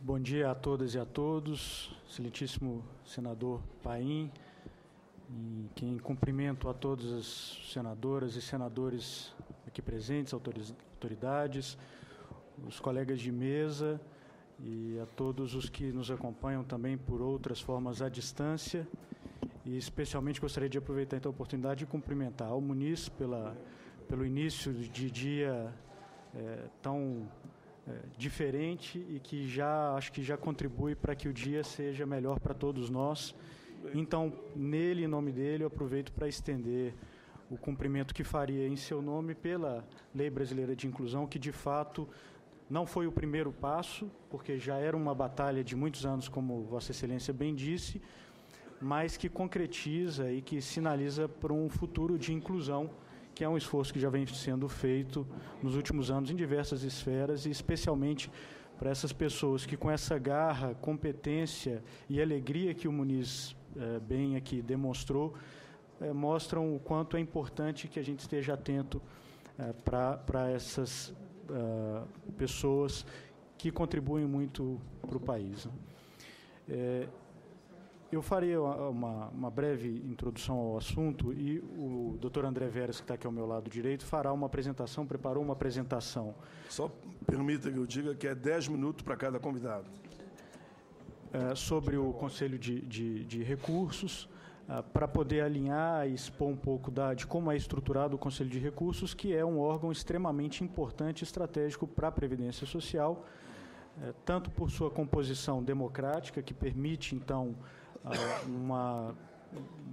Bom dia a todas e a todos, excelentíssimo senador Paim, em cumprimento a todas as senadoras e senadores aqui presentes, autoridades, os colegas de mesa e a todos os que nos acompanham também por outras formas à distância. E especialmente gostaria de aproveitar então a oportunidade de cumprimentar ao Muniz pelo início de dia tão diferente e que acho que já contribui para que o dia seja melhor para todos nós. Então, em nome dele, eu aproveito para estender o cumprimento que faria em seu nome pela Lei Brasileira de Inclusão, que de fato não foi o primeiro passo, porque já era uma batalha de muitos anos, como Vossa Excelência bem disse, mas que concretiza e que sinaliza para um futuro de inclusão, que é um esforço que já vem sendo feito nos últimos anos em diversas esferas, e especialmente para essas pessoas que, com essa garra, competência e alegria que o Muniz bem aqui demonstrou, mostram o quanto é importante que a gente esteja atento para essas pessoas que contribuem muito para o país. Eu farei uma breve introdução ao assunto e o Dr. André Veras, que está aqui ao meu lado direito, preparou uma apresentação. Só permita que eu diga que é 10 minutos para cada convidado. Sobre o Conselho de Recursos, para poder alinhar e expor um pouco de como é estruturado o Conselho de Recursos, que é um órgão extremamente importante e estratégico para a Previdência Social, tanto por sua composição democrática, que permite, então,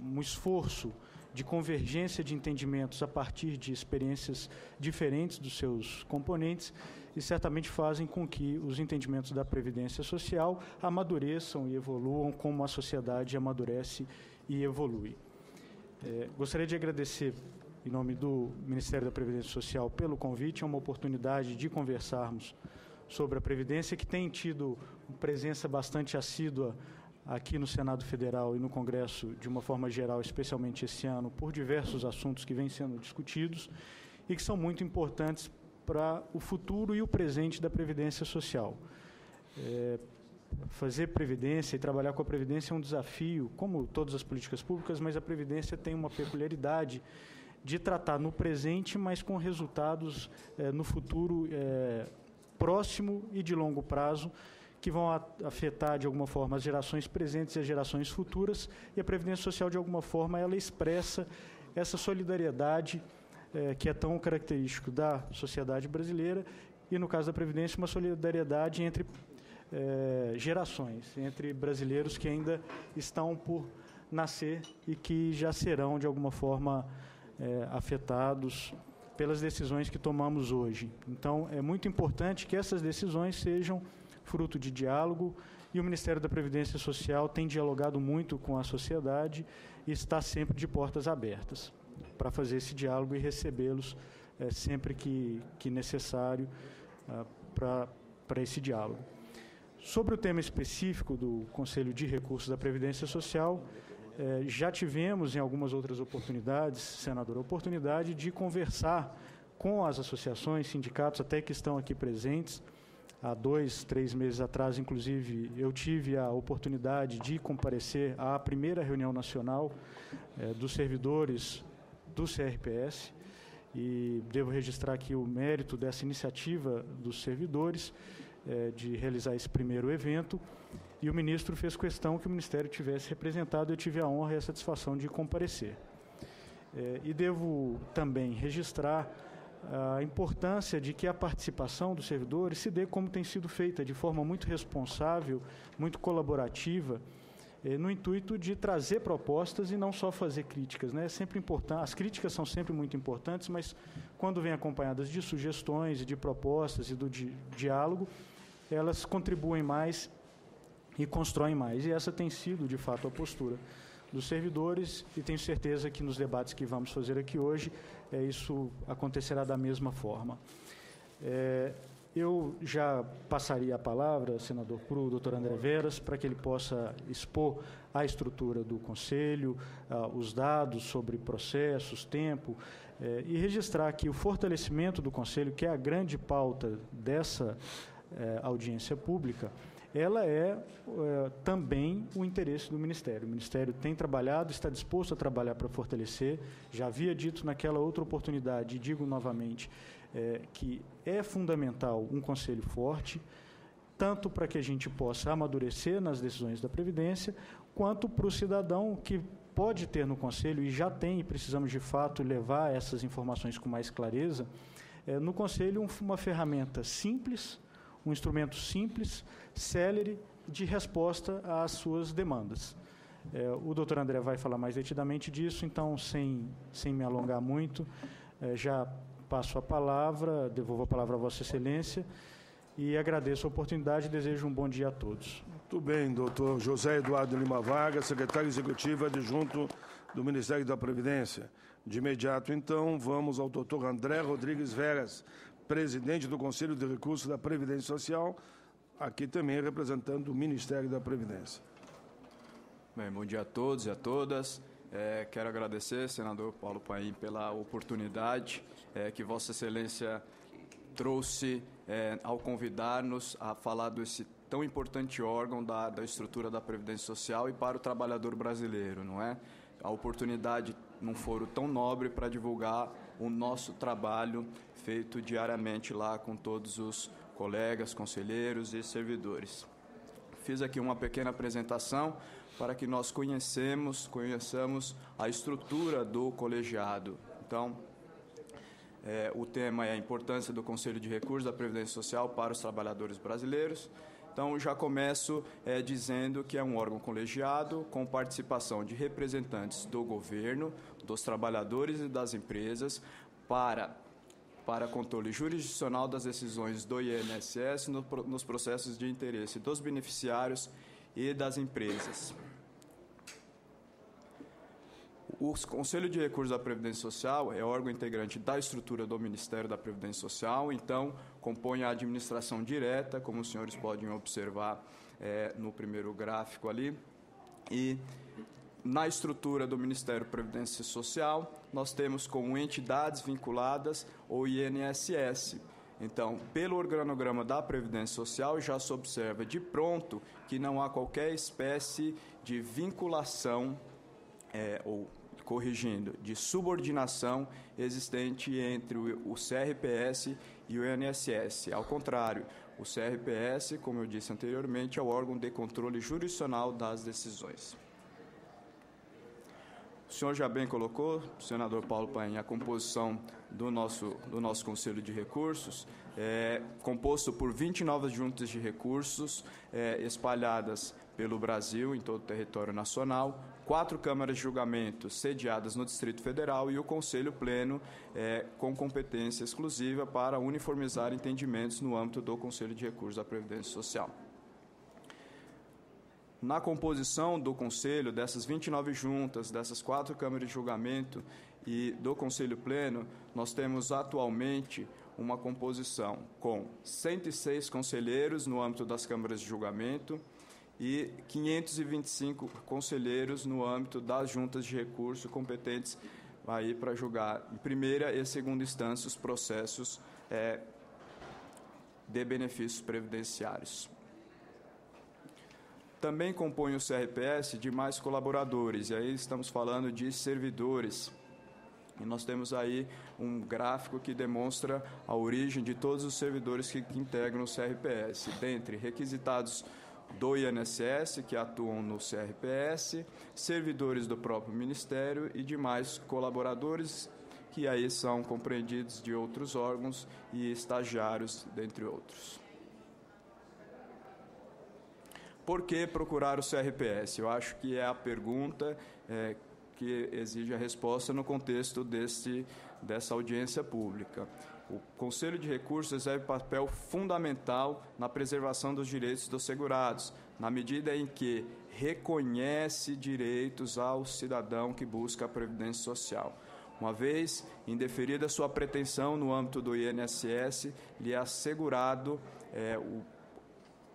um esforço de convergência de entendimentos a partir de experiências diferentes dos seus componentes e certamente fazem com que os entendimentos da Previdência Social amadureçam e evoluam como a sociedade amadurece e evolui. Gostaria de agradecer, em nome do Ministério da Previdência Social, pelo convite, é uma oportunidade de conversarmos sobre a Previdência, que tem tido presença bastante assídua aqui no Senado Federal e no Congresso, de uma forma geral, especialmente esse ano, por diversos assuntos que vêm sendo discutidos e que são muito importantes para o futuro e o presente da Previdência Social. Fazer Previdência e trabalhar com a Previdência é um desafio, como todas as políticas públicas, mas a Previdência tem uma peculiaridade de tratar no presente, mas com resultados no futuro próximo e de longo prazo, que vão afetar, de alguma forma, as gerações presentes e as gerações futuras, e a Previdência Social, de alguma forma, ela expressa essa solidariedade que é tão característico da sociedade brasileira, e, no caso da Previdência, uma solidariedade entre gerações, entre brasileiros que ainda estão por nascer e que já serão, de alguma forma, afetados pelas decisões que tomamos hoje. Então, é muito importante que essas decisões sejam fruto de diálogo, e o Ministério da Previdência Social tem dialogado muito com a sociedade e está sempre de portas abertas para fazer esse diálogo e recebê-los sempre que necessário para esse diálogo. Sobre o tema específico do Conselho de Recursos da Previdência Social, já tivemos em algumas outras oportunidades, senador, a oportunidade de conversar com as associações, sindicatos, até que estão aqui presentes. Há 2, 3 meses atrás, inclusive, eu tive a oportunidade de comparecer à primeira reunião nacional dos servidores do CRPS, e devo registrar aqui o mérito dessa iniciativa dos servidores de realizar esse primeiro evento, e o ministro fez questão que o Ministério tivesse representado. Eu tive a honra e a satisfação de comparecer. E devo também registrar a importância de que a participação dos servidores se dê como tem sido feita, de forma muito responsável, muito colaborativa, no intuito de trazer propostas e não só fazer críticas, né? É sempre importante, as críticas são sempre muito importantes, mas quando vêm acompanhadas de sugestões e de propostas e do diálogo, elas contribuem mais e constroem mais. E essa tem sido, de fato, a postura dos servidores, e tenho certeza que nos debates que vamos fazer aqui hoje, isso acontecerá da mesma forma. Eu já passaria a palavra, senador, para o doutor André Veras, para que ele possa expor a estrutura do Conselho, os dados sobre processos, tempo, e registrar aqui o fortalecimento do Conselho, que é a grande pauta dessa audiência pública, ela é também o interesse do Ministério. O Ministério tem trabalhado, está disposto a trabalhar para fortalecer. Já havia dito naquela outra oportunidade, e digo novamente, que é fundamental um conselho forte, tanto para que a gente possa amadurecer nas decisões da Previdência, quanto para o cidadão que pode ter no Conselho, e já tem, e precisamos de fato levar essas informações com mais clareza, no Conselho uma ferramenta simples, um instrumento simples, célere, de resposta às suas demandas. O doutor André vai falar mais detidamente disso, então, sem me alongar muito, já passo a palavra, devolvo a palavra a Vossa Excelência, e agradeço a oportunidade e desejo um bom dia a todos. Muito bem, doutor José Eduardo Lima Vargas, secretário executivo adjunto do Ministério da Previdência. De imediato, então, vamos ao doutor André Rodrigues Veras, presidente do Conselho de Recursos da Previdência Social, aqui também representando o Ministério da Previdência. Bem, bom dia a todos e a todas. Quero agradecer, senador Paulo Paim, pela oportunidade que Vossa Excelência trouxe ao convidar-nos a falar desse tão importante órgão da estrutura da Previdência Social e para o trabalhador brasileiro, não é? A oportunidade num foro tão nobre para divulgar o nosso trabalho feito diariamente lá com todos os colegas, conselheiros e servidores. Fiz aqui uma pequena apresentação para que nós conheçamos a estrutura do colegiado. Então, o tema é a importância do Conselho de Recursos da Previdência Social para os trabalhadores brasileiros. Então, já começo dizendo que é um órgão colegiado com participação de representantes do governo, dos trabalhadores e das empresas para controle jurisdicional das decisões do INSS nos processos de interesse dos beneficiários e das empresas. O Conselho de Recursos da Previdência Social é órgão integrante da estrutura do Ministério da Previdência Social, então compõe a administração direta, como os senhores podem observar no primeiro gráfico ali, e na estrutura do Ministério da Previdência Social, nós temos como entidades vinculadas o INSS. Então, pelo organograma da Previdência Social, já se observa de pronto que não há qualquer espécie de vinculação de subordinação existente entre o CRPS e o INSS. Ao contrário, o CRPS, como eu disse anteriormente, é o órgão de controle jurisdicional das decisões. O senhor já bem colocou, senador Paulo Paim, a composição do nosso Conselho de Recursos, composto por 29 juntas de recursos espalhadas pelo Brasil, em todo o território nacional, 4 câmaras de julgamento sediadas no Distrito Federal e o Conselho Pleno com competência exclusiva para uniformizar entendimentos no âmbito do Conselho de Recursos da Previdência Social. Na composição do Conselho, dessas 29 juntas, dessas 4 câmaras de julgamento e do Conselho Pleno, nós temos atualmente uma composição com 106 conselheiros no âmbito das câmaras de julgamento e 525 conselheiros no âmbito das juntas de recurso competentes aí para julgar em primeira e segunda instância os processos de benefícios previdenciários. Também compõe o CRPS demais colaboradores, e aí estamos falando de servidores. E nós temos aí um gráfico que demonstra a origem de todos os servidores que integram o CRPS, dentre requisitados do INSS, que atuam no CRPS, servidores do próprio Ministério e demais colaboradores, que aí são compreendidos de outros órgãos e estagiários, dentre outros. Por que procurar o CRPS? Eu acho que é a pergunta que exige a resposta no contexto dessa audiência pública. O Conselho de Recursos exerce papel fundamental na preservação dos direitos dos segurados, na medida em que reconhece direitos ao cidadão que busca a Previdência Social. Uma vez indeferida sua pretensão no âmbito do INSS, lhe é assegurado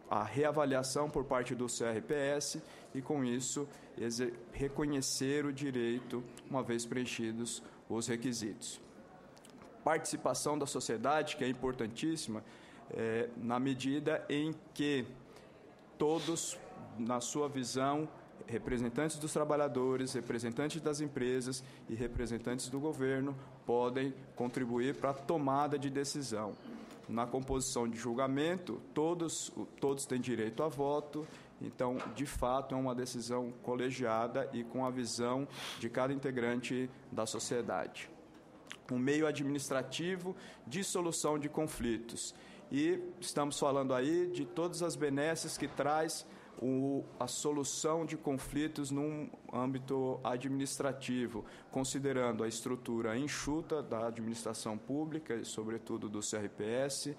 a reavaliação por parte do CRPS e, com isso, reconhecer o direito, uma vez preenchidos os requisitos. Participação da sociedade, que é importantíssima, na medida em que todos, na sua visão, representantes dos trabalhadores, representantes das empresas e representantes do governo podem contribuir para a tomada de decisão. Na composição de julgamento, todos têm direito a voto, então, de fato, é uma decisão colegiada e com a visão de cada integrante da sociedade. Um meio administrativo de solução de conflitos. E estamos falando aí de todas as benesses que traz a solução de conflitos num âmbito administrativo, considerando a estrutura enxuta da administração pública, e sobretudo do CRPS,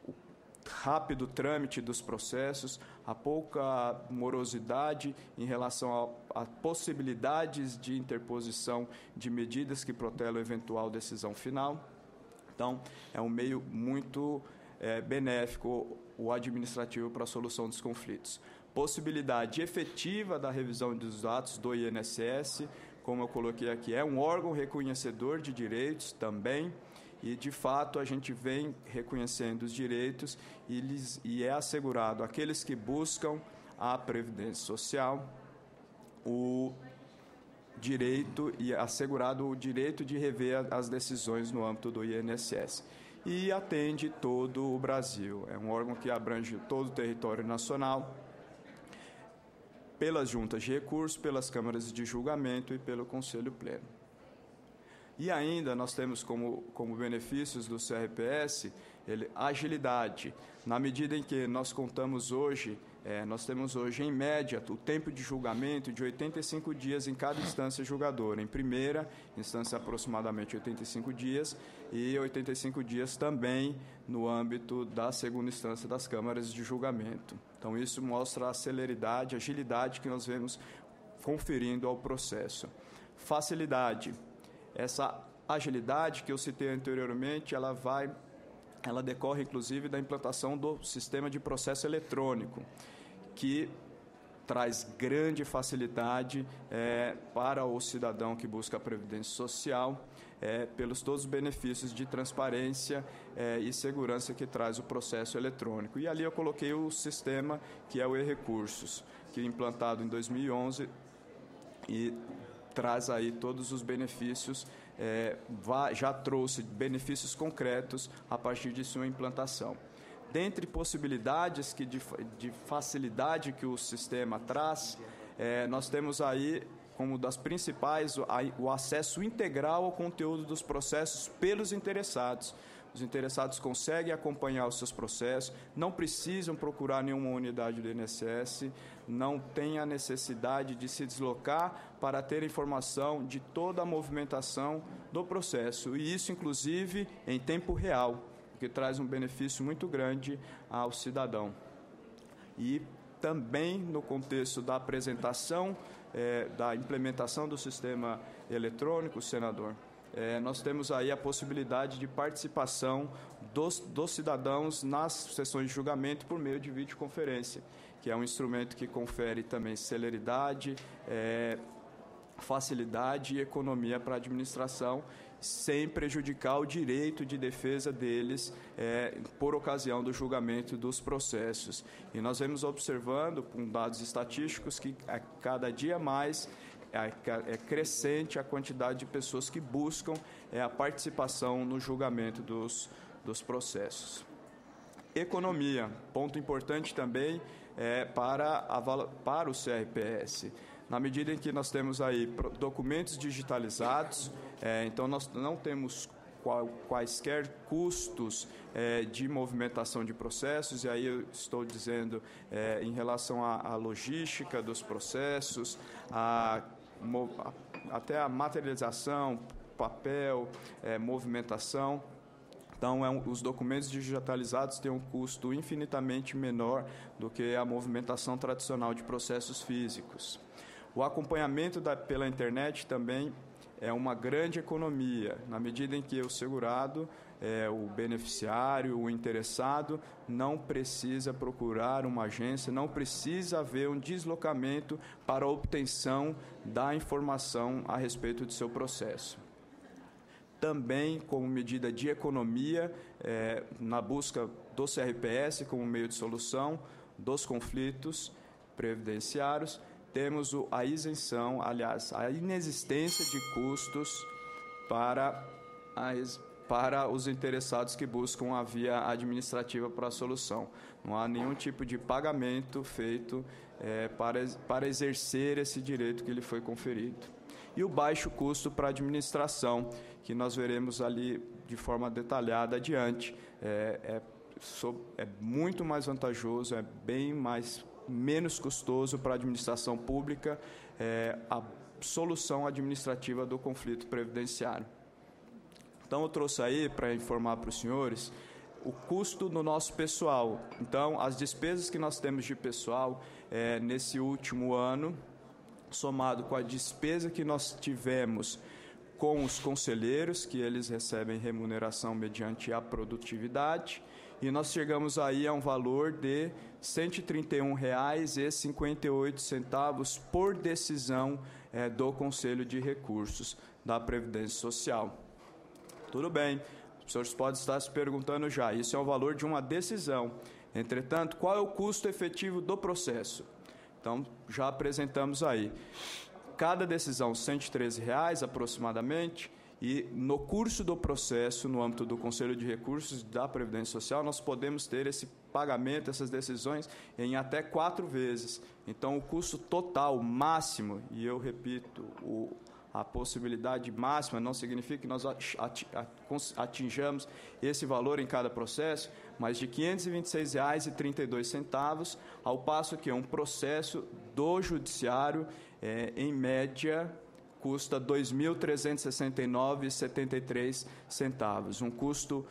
o rápido trâmite dos processos, a pouca morosidade em relação a possibilidades de interposição de medidas que protelam a eventual decisão final. Então, é um meio muito benéfico o administrativo para a solução dos conflitos. Possibilidade efetiva da revisão dos atos do INSS, como eu coloquei aqui, é um órgão reconhecedor de direitos também, e, de fato, a gente vem reconhecendo os direitos e é assegurado àqueles que buscam a Previdência Social o direito e assegurado o direito de rever as decisões no âmbito do INSS. E atende todo o Brasil. É um órgão que abrange todo o território nacional, pelas juntas de recursos, pelas câmaras de julgamento e pelo Conselho Pleno. E ainda nós temos como benefícios do CRPS agilidade, na medida em que nós temos hoje, em média, o tempo de julgamento de 85 dias em cada instância julgadora. Em primeira instância, aproximadamente 85 dias, e 85 dias também no âmbito da segunda instância das câmaras de julgamento. Então, isso mostra a celeridade, a agilidade que nós vemos conferindo ao processo. Facilidade. Essa agilidade que eu citei anteriormente, ela decorre, inclusive, da implantação do sistema de processo eletrônico, que traz grande facilidade para o cidadão que busca a Previdência Social, pelos todos os benefícios de transparência e segurança que traz o processo eletrônico. E ali eu coloquei o sistema que é o e-Recursos, que é implantado em 2011 e traz aí todos os benefícios, já trouxe benefícios concretos a partir de sua implantação. Dentre possibilidades de facilidade que o sistema traz, nós temos aí, como das principais, o acesso integral ao conteúdo dos processos pelos interessados. Os interessados conseguem acompanhar os seus processos, não precisam procurar nenhuma unidade do INSS, não têm a necessidade de se deslocar para ter informação de toda a movimentação do processo. E isso, inclusive, em tempo real, o que traz um benefício muito grande ao cidadão. E também no contexto da apresentação, da implementação do sistema eletrônico, senador, nós temos aí a possibilidade de participação dos cidadãos nas sessões de julgamento por meio de videoconferência, que é um instrumento que confere também celeridade, facilidade e economia para a administração, sem prejudicar o direito de defesa deles por ocasião do julgamento dos processos. E nós vemos observando, com dados estatísticos, que a cada dia mais é crescente a quantidade de pessoas que buscam a participação no julgamento dos processos. Economia, ponto importante também para o CRPS. Na medida em que nós temos aí documentos digitalizados, então nós não temos quaisquer custos de movimentação de processos, e aí eu estou dizendo em relação à logística dos processos, até a materialização, papel, movimentação. Então, os documentos digitalizados têm um custo infinitamente menor do que a movimentação tradicional de processos físicos. O acompanhamento pela internet também é uma grande economia, na medida em que o segurado, o beneficiário, o interessado, não precisa procurar uma agência, não precisa haver um deslocamento para a obtenção da informação a respeito do seu processo. também como medida de economia, na busca do CRPS como meio de solução dos conflitos previdenciários. Temos a isenção, aliás, a inexistência de custos para os interessados que buscam a via administrativa para a solução. Não há nenhum tipo de pagamento feito para exercer esse direito que lhe foi conferido. E o baixo custo para a administração, que nós veremos ali de forma detalhada adiante. É muito mais vantajoso, menos custoso para a administração pública a solução administrativa do conflito previdenciário. Então, eu trouxe aí para informar para os senhores o custo do nosso pessoal. Então, as despesas que nós temos de pessoal nesse último ano, somado com a despesa que nós tivemos com os conselheiros, que eles recebem remuneração mediante a produtividade, e nós chegamos aí a um valor de R$ 131,58 por decisão do Conselho de Recursos da Previdência Social. Tudo bem, os senhores podem estar se perguntando já, isso é o valor de uma decisão. Entretanto, qual é o custo efetivo do processo? Então, já apresentamos aí. Cada decisão, R$ 113,00 aproximadamente, e no curso do processo, no âmbito do Conselho de Recursos da Previdência Social, nós podemos ter esse pagamento, essas decisões, em até 4 vezes. Então, o custo total máximo, e eu repito, a possibilidade máxima não significa que nós atinjamos esse valor em cada processo, mas de R$ 526,32, ao passo que um processo do Judiciário, em média, custa R$ 2.369,73, um custo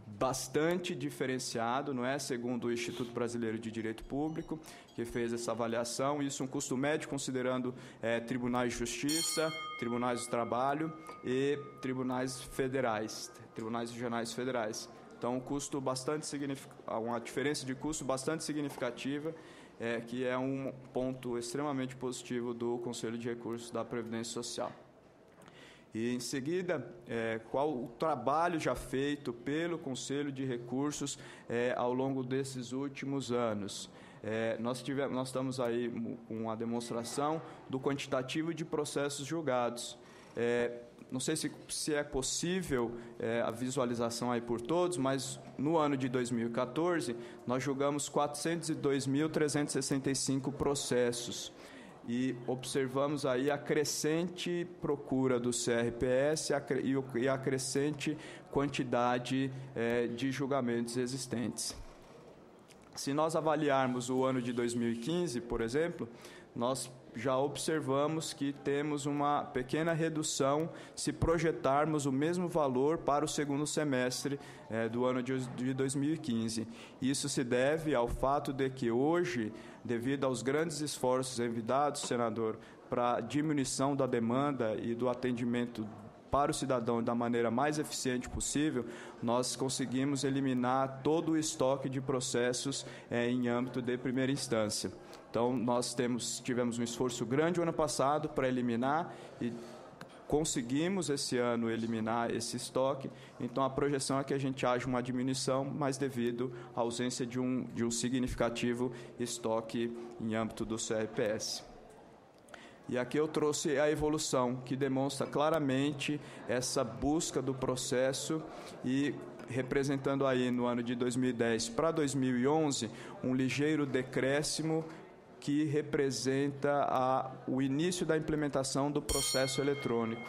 bastante diferenciado, não é? Segundo o Instituto Brasileiro de Direito Público, que fez essa avaliação. Isso é um custo médio, considerando tribunais de justiça, tribunais do trabalho e tribunais federais, tribunais regionais federais. Então, um custo bastante uma diferença de custo bastante significativa, que é um ponto extremamente positivo do Conselho de Recursos da Previdência Social. E, em seguida, qual o trabalho já feito pelo Conselho de Recursos ao longo desses últimos anos. Nós estamos aí com uma demonstração do quantitativo de processos julgados. Não sei se é possível a visualização aí por todos, mas no ano de 2014, nós julgamos 402.365 processos. E observamos aí a crescente procura do CRPS e a crescente quantidade de julgamentos existentes. Se nós avaliarmos o ano de 2015, por exemplo, nós já observamos que temos uma pequena redução se projetarmos o mesmo valor para o segundo semestre do ano de 2015. Isso se deve ao fato de que hoje, devido aos grandes esforços envidados, senador, para a diminuição da demanda e do atendimento para o cidadão da maneira mais eficiente possível, nós conseguimos eliminar todo o estoque de processos em âmbito de primeira instância. Então, nós tivemos um esforço grande o ano passado para eliminar e conseguimos esse ano eliminar esse estoque. Então, a projeção é que a gente haja uma diminuição, mas devido à ausência de um significativo estoque em âmbito do CRPS. E aqui eu trouxe a evolução, que demonstra claramente essa busca do processo e representando aí no ano de 2010 para 2011 um ligeiro decréscimo que representa o início da implementação do processo eletrônico.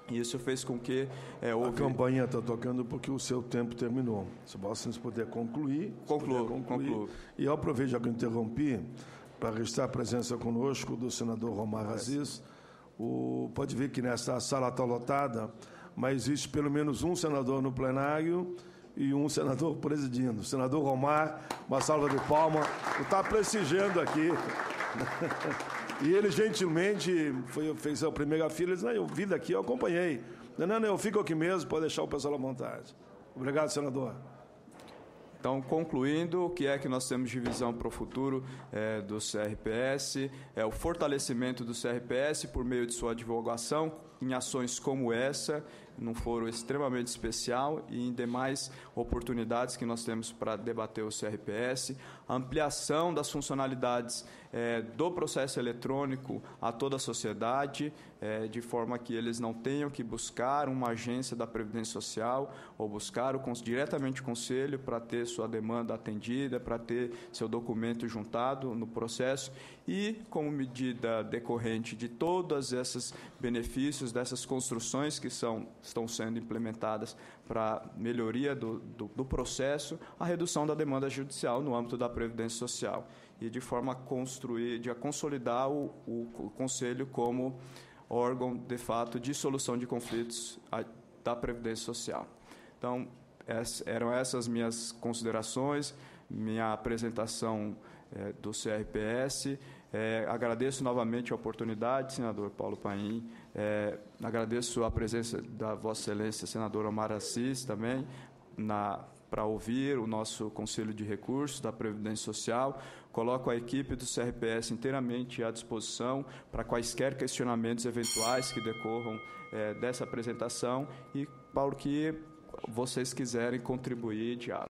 E isso fez com que... A campanha está tocando porque o seu tempo terminou. Se vocês puderem concluir... Concluo. E eu aproveito, já que eu interrompi, para registrar a presença conosco do senador Romar Aziz. Pode ver que nessa sala está lotada, mas existe pelo menos um senador no plenário e um senador presidindo. O senador Romar, uma salva de palmas, está prestigiando aqui. E ele gentilmente fez a primeira fila, ele disse, eu vi daqui, eu acompanhei. Não, eu fico aqui mesmo, pode deixar o pessoal à vontade. Obrigado, senador. Então, concluindo, o que é que nós temos de visão para o futuro do CRPS? O fortalecimento do CRPS por meio de sua divulgação, em ações como essa, num foro extremamente especial e em demais oportunidades que nós temos para debater o CRPS, a ampliação das funcionalidades do processo eletrônico a toda a sociedade, de forma que eles não tenham que buscar uma agência da Previdência Social ou buscar diretamente o Conselho para ter sua demanda atendida, para ter seu documento juntado no processo e, como medida decorrente de todos esses benefícios, dessas construções que estão sendo implementadas para melhoria do processo, a redução da demanda judicial no âmbito da Previdência Social e de forma a consolidar o Conselho como órgão, de fato, de solução de conflitos da Previdência Social. Então, eram essas minhas considerações, minha apresentação do CRPS. Agradeço novamente a oportunidade, senador Paulo Paim. Agradeço a presença da Vossa Excelência, senador Omar Assis, também, para ouvir o nosso Conselho de Recursos da Previdência Social. Coloco a equipe do CRPS inteiramente à disposição para quaisquer questionamentos eventuais que decorram dessa apresentação e para o que vocês quiserem contribuir, diálogo.